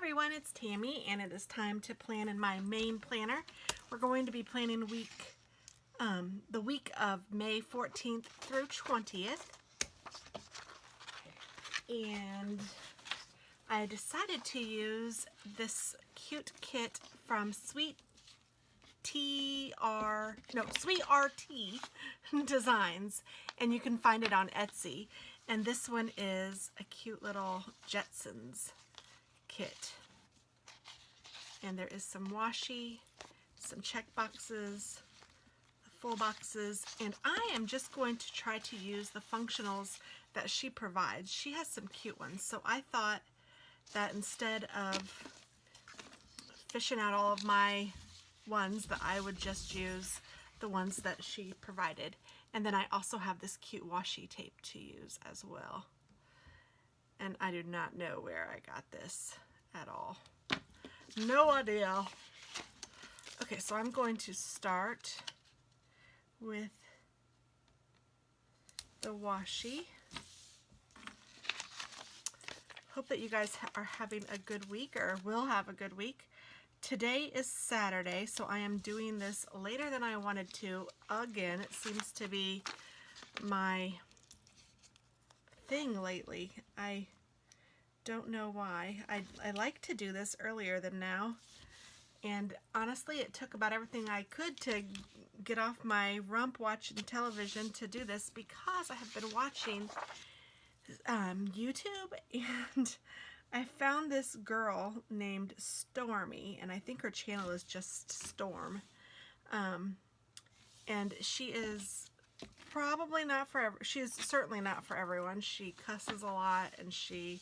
everyone, it's Tammy, and it is time to plan in my main planner. We're going to be planning the week of May 14th through 20th. And I decided to use this cute kit from Sweet RT Designs, and you can find it on Etsy. And this one is a cute little Jetsons kit. And there is some washi, some check boxes, full boxes, and I am just going to try to use the functionals that she provides. She has some cute ones, so I thought that instead of fishing out all of my ones, that I would just use the ones that she provided. And then I also have this cute washi tape to use as well. And I do not know where I got this at all. No idea. Okay, so I'm going to start with the washi. Hope that you guys are having a good week, or will have a good week. Today is Saturday, so I am doing this later than I wanted to. Again, it seems to be my thing lately. I don't know why. I like to do this earlier than now, and honestly it took about everything I could to get off my rump watching television to do this, because I have been watching YouTube, and I found this girl named Stormy, and I think her channel is just Storm, and she is probably not for she is certainly not for everyone. She cusses a lot, and she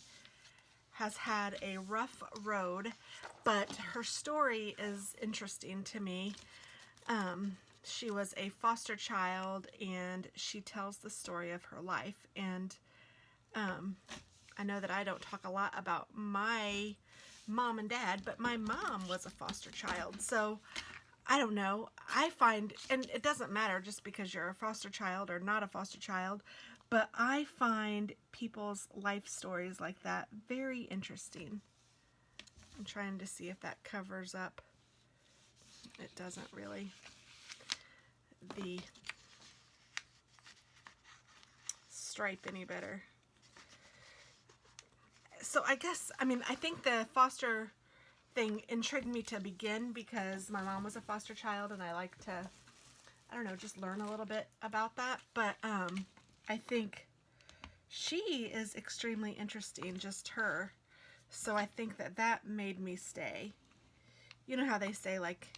has had a rough road, but her story is interesting to me. She was a foster child, and she tells the story of her life. And I know that I don't talk a lot about my mom and dad, but my mom was a foster child. So I don't know. I find, and it doesn't matter just because you're a foster child or not a foster child, but I find people's life stories like that very interesting. I'm trying to see if that covers up. It doesn't really. The stripe any better. So I guess, I think the foster thing intrigued me to begin because my mom was a foster child, and I like to, I don't know, just learn a little bit about that. But I think she is extremely interesting, just her. So I think that that made me stay. You know how they say, like,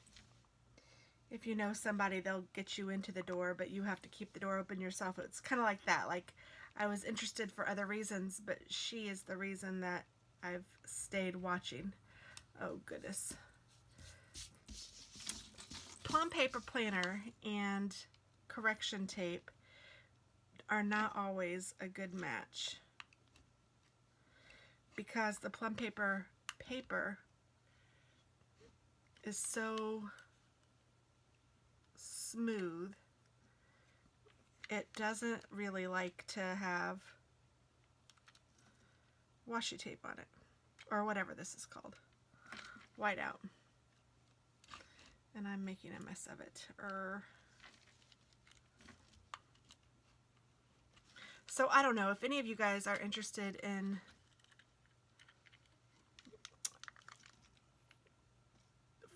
if you know somebody, they'll get you into the door, but you have to keep the door open yourself. It's kind of like that. Like, I was interested for other reasons, but she is the reason that I've stayed watching. Oh, goodness. Plum paper planner and correction tape are not always a good match, because the plum paper is so smooth. It doesn't really like to have washi tape on it, or whatever this is called, whiteout. And I'm making a mess of it. So I don't know if any of you guys are interested in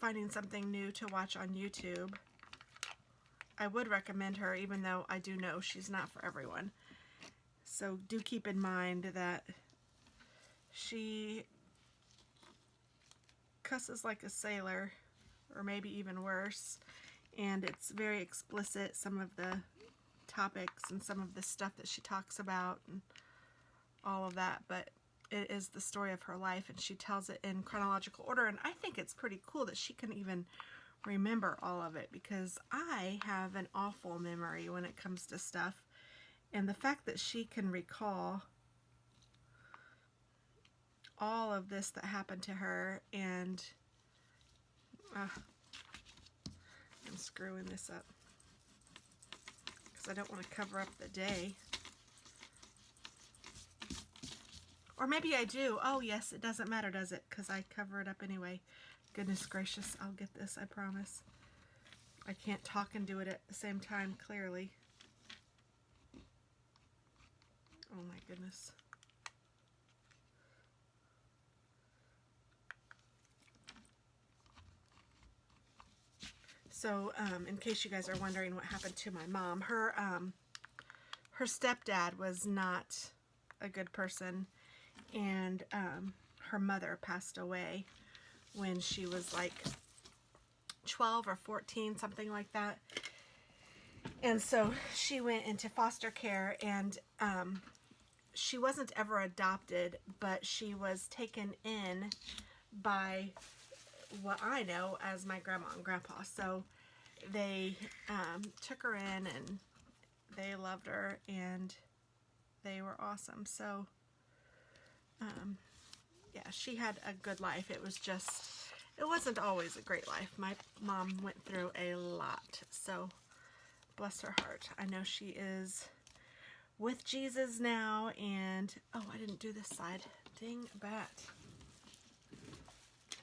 finding something new to watch on YouTube. I would recommend her, even though I do know she's not for everyone. So do keep in mind that she cusses like a sailor, or maybe even worse, and it's very explicit, some of the topics and some of the stuff that she talks about and all of that, but it is the story of her life, and she tells it in chronological order, and I think it's pretty cool that she can even remember all of it, because I have an awful memory when it comes to stuff, and the fact that she can recall all of this that happened to her, and I'm screwing this up because I don't want to cover up the day. Or maybe I do. Oh, yes, it doesn't matter, does it? Because I cover it up anyway. Goodness gracious, I'll get this, I promise. I can't talk and do it at the same time, clearly. Oh my goodness. So, in case you guys are wondering what happened to my mom, her stepdad was not a good person, and her mother passed away when she was like 12 or 14, something like that. And so she went into foster care, and she wasn't ever adopted, but she was taken in by what I know as my grandma and grandpa. So they took her in, and they loved her, and they were awesome. So yeah, she had a good life. It was just, it wasn't always a great life. My mom went through a lot, so bless her heart. I know she is with Jesus now, and oh, I didn't do this side. Dang bat.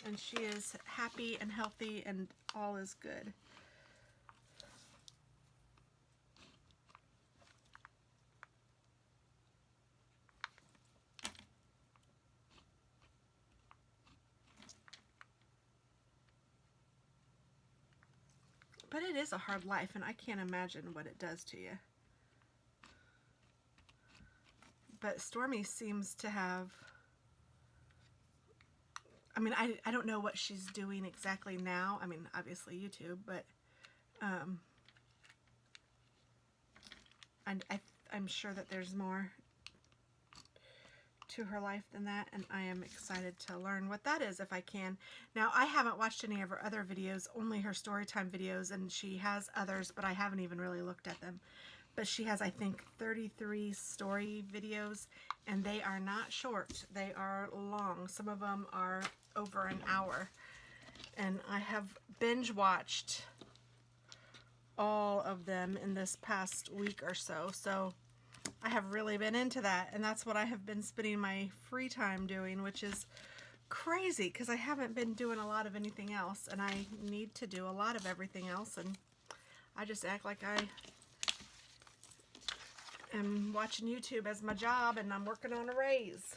And she is happy and healthy, and all is good. But it is a hard life, and I can't imagine what it does to you. But Stormy seems to have, I mean, I don't know what she's doing exactly now. I mean, obviously YouTube, but I'm sure that there's more to her life than that, and I am excited to learn what that is if I can. Now, I haven't watched any of her other videos, only her storytime videos, and she has others, but I haven't even really looked at them. But she has, I think, 33 story videos, and they are not short. They are long. Some of them are over an hour. And I have binge watched all of them in this past week or so. So I have really been into that, and that's what I have been spending my free time doing, which is crazy because I haven't been doing a lot of anything else, and I need to do a lot of everything else, and I just act like I am watching YouTube as my job, and I'm working on a raise.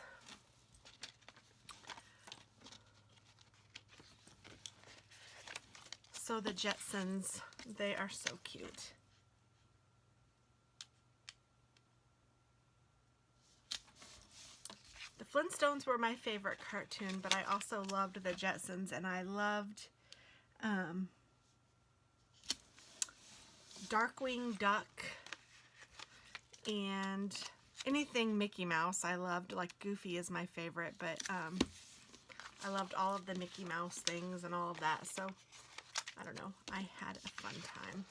So the Jetsons, they are so cute. The Flintstones were my favorite cartoon, but I also loved the Jetsons, and I loved Darkwing Duck and anything Mickey Mouse I loved. Like Goofy is my favorite, but I loved all of the Mickey Mouse things and all of that. So I don't know, I had a fun time.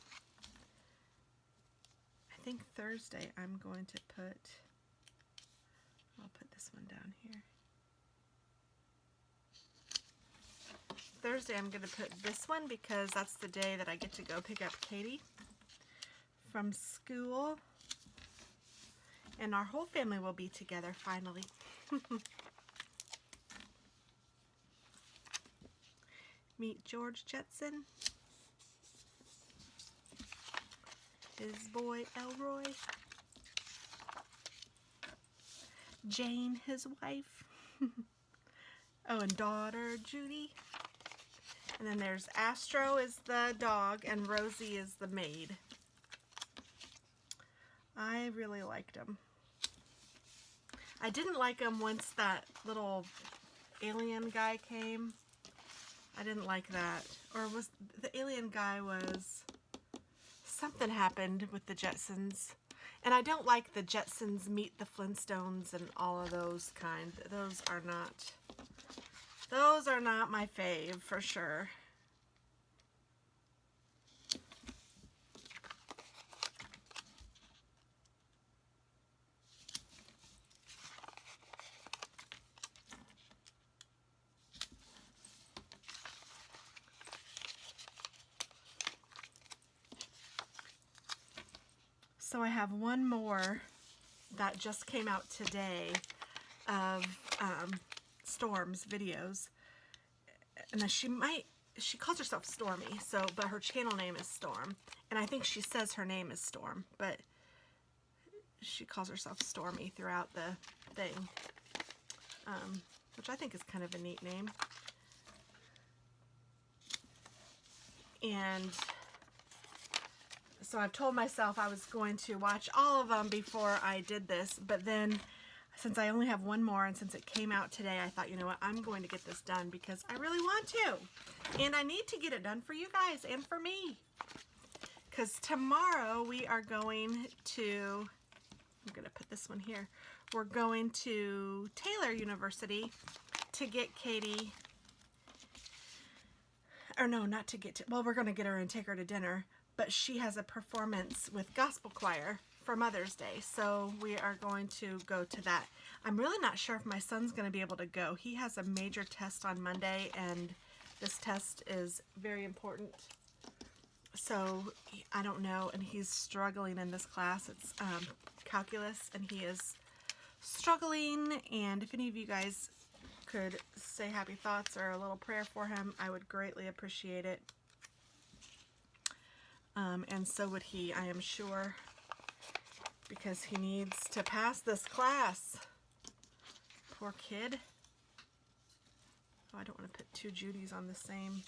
I think Thursday I'm going to put, I'll put this one down here. Thursday I'm going to put this one because that's the day that I get to go pick up Katie from school. And our whole family will be together finally. Meet George Jetson. His boy Elroy. Jane, his wife. Oh, and daughter Judy. And then there's Astro is the dog, and Rosie is the maid. I really liked him. I didn't like him once that little alien guy came. I didn't like that. Or was the alien guy was... Something happened with the Jetsons. And I don't like the Jetsons Meet the Flintstones and all of those kind. Those are not my fave for sure. So I have one more that just came out today of Storm's videos. And she calls herself Stormy, so, but her channel name is Storm. And I think she says her name is Storm, but she calls herself Stormy throughout the thing, which I think is kind of a neat name. And so I've told myself I was going to watch all of them before I did this, but then since I only have one more and since it came out today, I thought, you know what, I'm going to get this done because I really want to. And I need to get it done for you guys and for me. Because tomorrow we are going to, I'm going to put this one here, we're going to Taylor University to get Katie, or no, not to get to, well, we're going to get her and take her to dinner, but she has a performance with gospel choir for Mother's Day, so we are going to go to that. I'm really not sure if my son's going to be able to go. He has a major test on Monday, and this test is very important. So I don't know, and he's struggling in this class. It's calculus, and he is struggling, and if any of you guys could say happy thoughts or a little prayer for him, I would greatly appreciate it. And so would he, I am sure, because he needs to pass this class. Poor kid. Oh, I don't want to put two Judys on the same,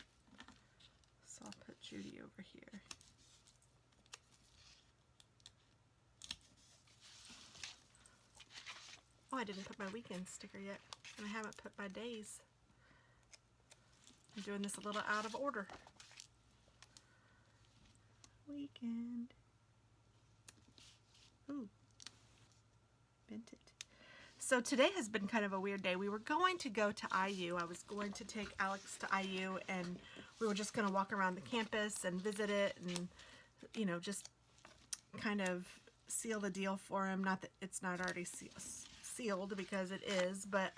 so I'll put Judy over here. Oh, I didn't put my weekend sticker yet, and I haven't put my days. I'm doing this a little out of order. Weekend. Ooh, bent it. So today has been kind of a weird day. We were going to go to IU. I was going to take Alex to IU, and we were just going to walk around the campus and visit it and, you know, just kind of seal the deal for him. Not that it's not already sealed, because it is, but,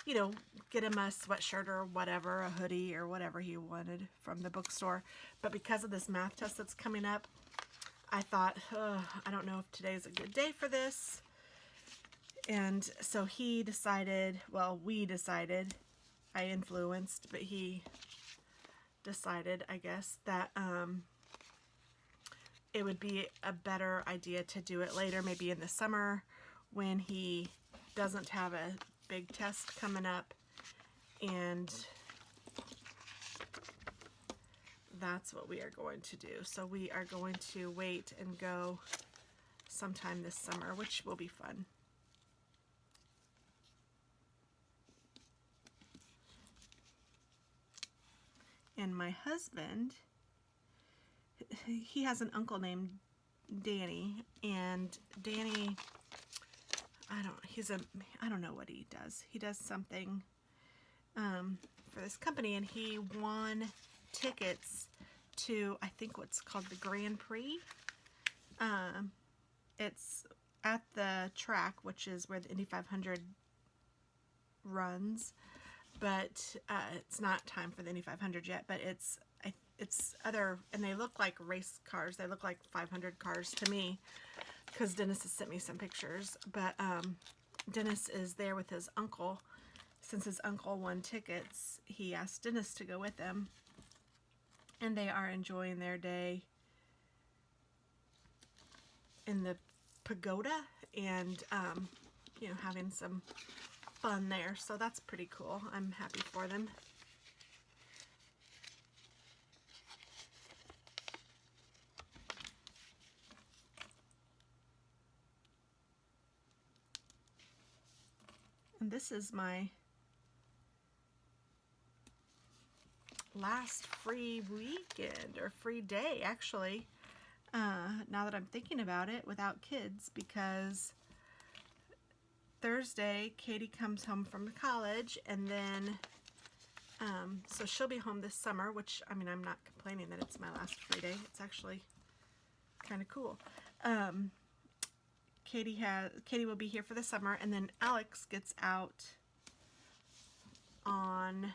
you know, get him a sweatshirt or whatever, a hoodie or whatever he wanted from the bookstore. But because of this math test that's coming up, I thought, I don't know if today's a good day for this. And so he decided, well, we decided, I influenced, but he decided, I guess, that it would be a better idea to do it later, maybe in the summer when he doesn't have a big test coming up. And that's what we are going to do. So we are going to wait and go sometime this summer, which will be fun. And my husband, he has an uncle named Danny, and Danny, I don't know what he does. He does something for this company, and he won tickets to, I think, what's called the Grand Prix. It's at the track, which is where the Indy 500 runs, but it's not time for the Indy 500 yet, but it's other, and they look like race cars. They look like 500 cars to me, because Dennis has sent me some pictures. But Dennis is there with his uncle. Since his uncle won tickets, he asked Dennis to go with him, and they are enjoying their day in the pagoda and you know, having some fun there. So that's pretty cool. I'm happy for them. And this is my last free weekend, or free day, actually, now that I'm thinking about it, without kids, because Thursday Katie comes home from college, and then so she'll be home this summer, which, I mean, I'm not complaining that it's my last free day. It's actually kind of cool. Katie will be here for the summer, and then Alex gets out on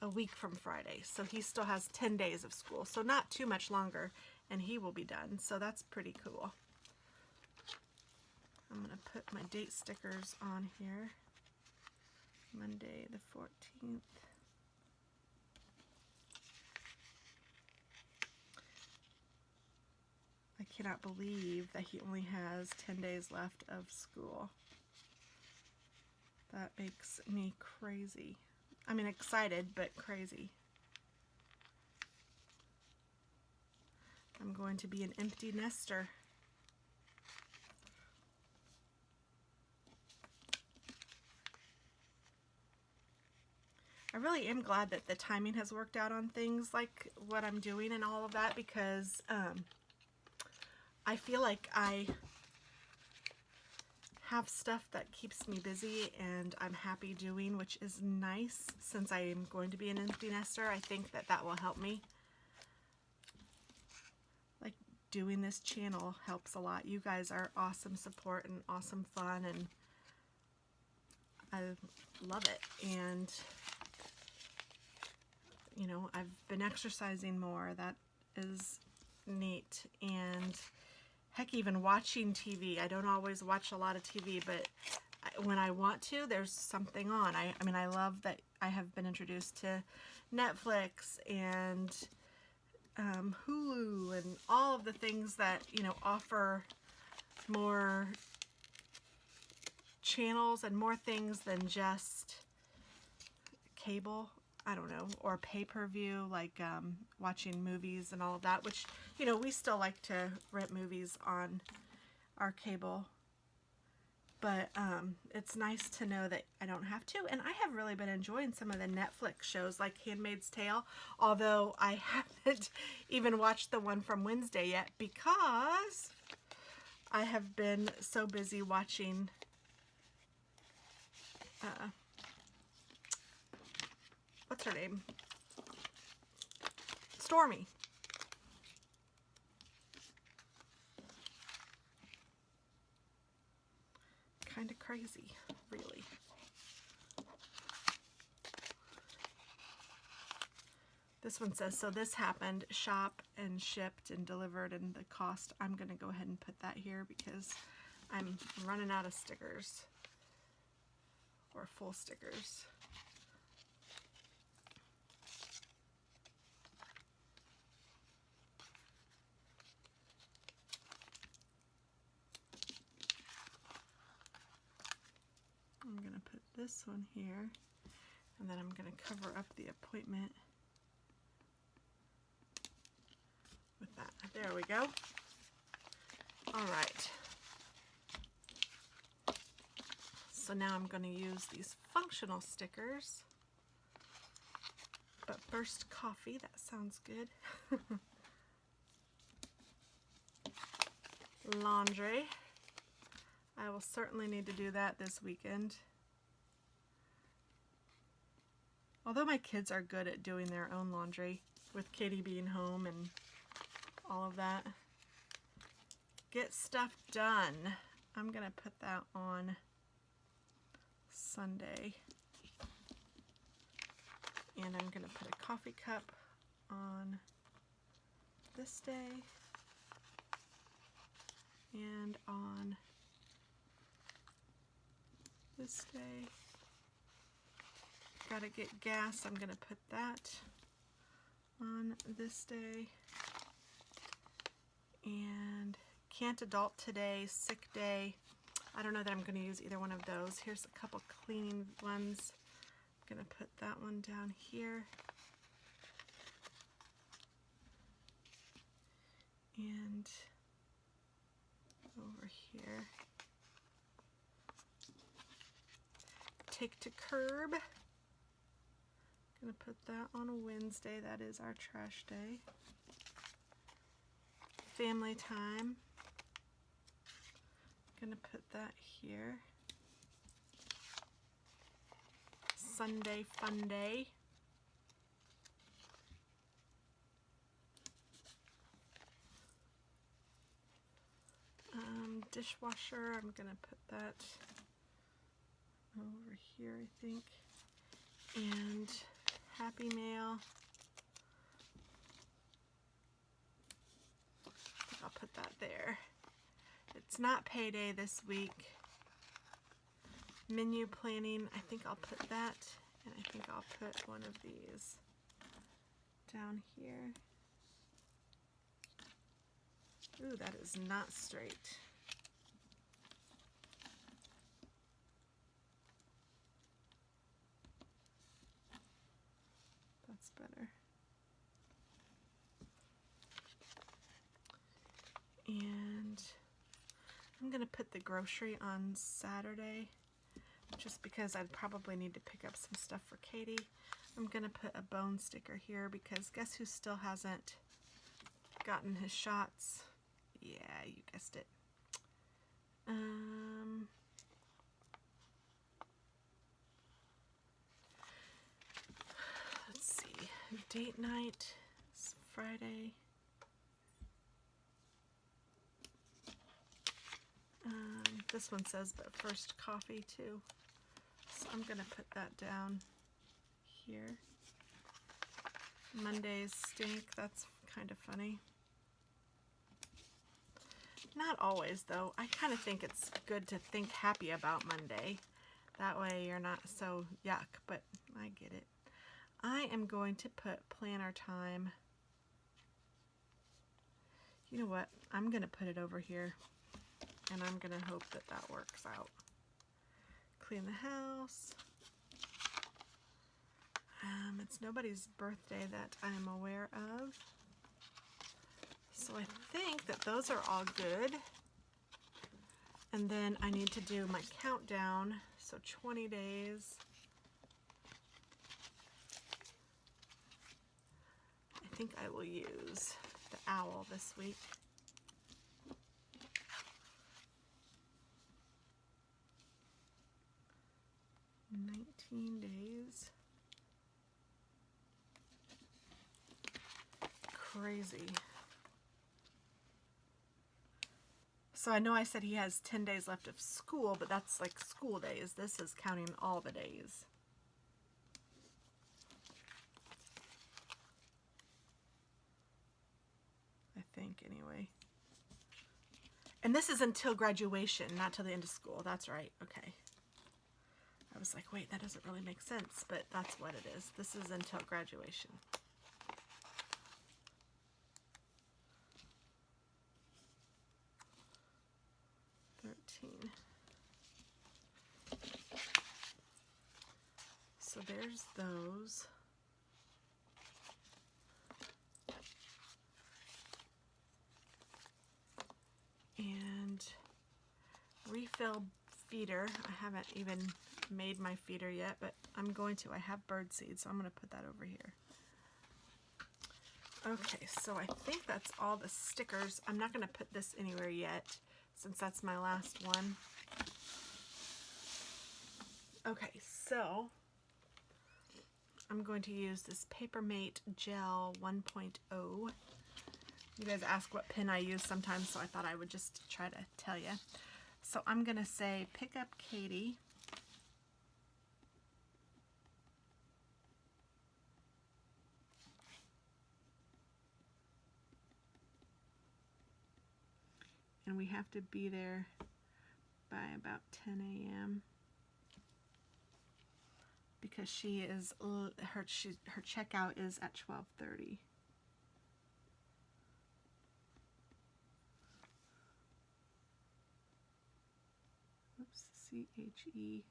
a week from Friday, so he still has 10 days of school, so not too much longer, and he will be done. So that's pretty cool. I'm going to put my date stickers on here. Monday the 14th. I cannot believe that he only has 10 days left of school. That makes me crazy. I mean, excited, but crazy. I'm going to be an empty nester. I really am glad that the timing has worked out on things like what I'm doing and all of that, because I feel like I have stuff that keeps me busy and I'm happy doing, which is nice since I am going to be an empty nester. I think that that will help me. Like, doing this channel helps a lot. You guys are awesome support and awesome fun, and I love it. And you know, I've been exercising more. That is neat. And heck, even watching TV. I don't always watch a lot of TV, but when I want to, there's something on. I mean, I love that I have been introduced to Netflix and Hulu and all of the things that, you know, offer more channels and more things than just cable. I don't know, or pay-per-view, like watching movies and all of that, which, you know, we still like to rent movies on our cable. But it's nice to know that I don't have to. And I have really been enjoying some of the Netflix shows like Handmaid's Tale, although I haven't even watched the one from Wednesday yet because I have been so busy watching what's her name? Stormy. Kind of crazy, really. This one says, so this happened, shop and shipped and delivered, and the cost, I'm going to go ahead and put that here because I'm running out of stickers, or full stickers. I'm going to put this one here, and then I'm going to cover up the appointment with that. There we go. All right. So now I'm going to use these functional stickers. But first, coffee. That sounds good. Laundry. I will certainly need to do that this weekend. Although my kids are good at doing their own laundry, with Katie being home and all of that. Get stuff done. I'm going to put that on Sunday. And I'm going to put a coffee cup on this day and on this day. Gotta get gas. I'm gonna put that on this day. And can't adult today, sick day. I don't know that I'm gonna use either one of those. Here's a couple cleaning ones. I'm gonna put that one down here. And over here. Take to curb. Gonna put that on a Wednesday. That is our trash day. Family time. Gonna put that here. Sunday fun day. Dishwasher. I'm gonna put that over here, I think. And Happy Mail. I'll put that there. It It's not payday this week. Menu planning, I think I'll put that, and I think I'll put one of these down here. Ooh, that is not straight. That's better. And I'm going to put the grocery on Saturday just because I'd probably need to pick up some stuff for Katie. I'm going to put a bone sticker here because guess who still hasn't gotten his shots? Yeah, you guessed it. Let's see. Date night is Friday. This one says, but first coffee too. So I'm going to put that down here. Mondays stink. That's kind of funny. Not always, though. I kind of think it's good to think happy about Monday. That way you're not so yuck, but I get it. I am going to put planner time. You know what? I'm going to put it over here, and I'm going to hope that that works out. Clean the house. It's nobody's birthday that I'm aware of. So I think that those are all good. And then I need to do my countdown. So 20 days. I think I will use the owl this week. Days. Crazy. So I know I said he has 10 days left of school, but that's like school days. This is counting all the days. I think, anyway. And this is until graduation, not till the end of school. That's right. Okay. I was like, wait, that doesn't really make sense, but that's what it is. This is until graduation. So there's those. And refill feeder. I haven't even made my feeder yet, but I'm going to. I have bird seed, so I'm going to put that over here. Okay, so I think that's all the stickers. I'm not going to put this anywhere yet, since that's my last one. Okay, so I'm going to use this Papermate Gel 1.0. You guys ask what pen I use sometimes, so I thought I would just try to tell you. So I'm going to say, pick up Katie. And we have to be there by about 10 a.m. because she is her checkout is at 12:30. Oops, C-H-E-C-K.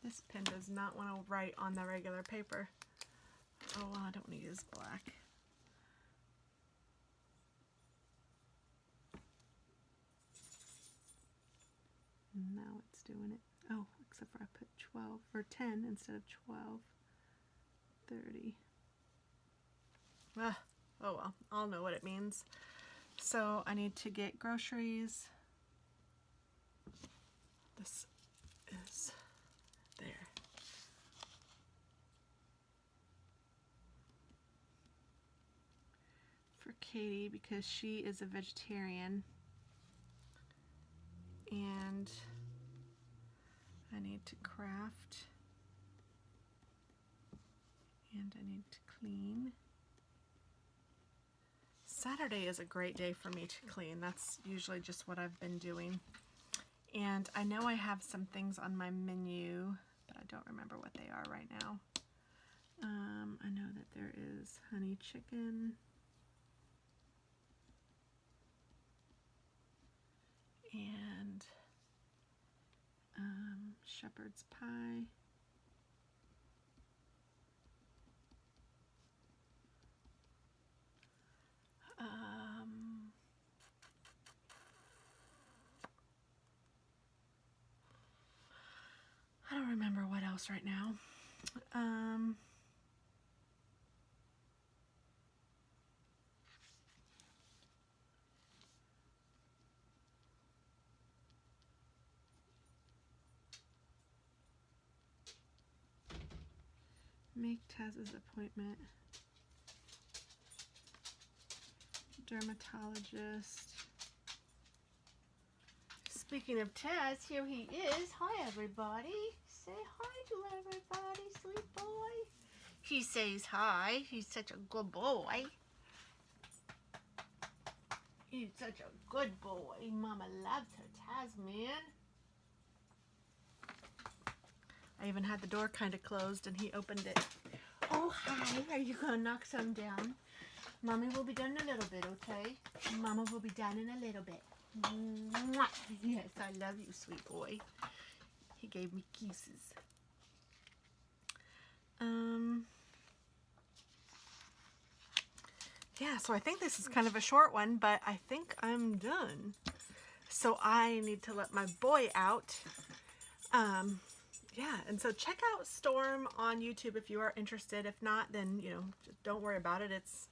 This pen does not want to write on the regular paper. Oh, well, I don't want to use black. Now it's doing it. Oh, except for I put 12 or 10 instead of 12:30. Oh well, I'll know what it means. So I need to get groceries. This is there. For Katie, because she is a vegetarian. And I need to craft, and I need to clean. Saturday is a great day for me to clean. That's usually just what I've been doing. And I know I have some things on my menu, but I don't remember what they are right now. I know that there is honey chicken and shepherd's pie. I don't remember what else right now. Make Taz's appointment. Dermatologist. Speaking of Taz, here he is. Hi, everybody. Say hi to everybody, sweet boy. He says hi. He's such a good boy. He's such a good boy. Mama loves her Taz, man. I even had the door kind of closed and he opened it. Oh, hi. Are you going to knock some down? Mommy will be done in a little bit, okay? Mama will be done in a little bit. Mwah. Yes, I love you, sweet boy. He gave me kisses. Yeah, so I think this is kind of a short one, but I think I'm done. So I need to let my boy out. Yeah, and so check out Storm on YouTube if you are interested. If not, then, you know, just don't worry about it. It's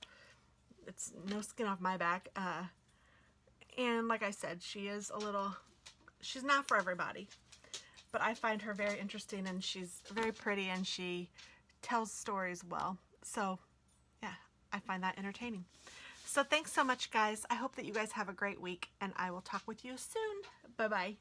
no skin off my back. And like I said, she's not for everybody. But I find her very interesting, and she's very pretty, and she tells stories well. So, yeah, I find that entertaining. So thanks so much, guys. I hope that you guys have a great week, and I will talk with you soon. Bye-bye.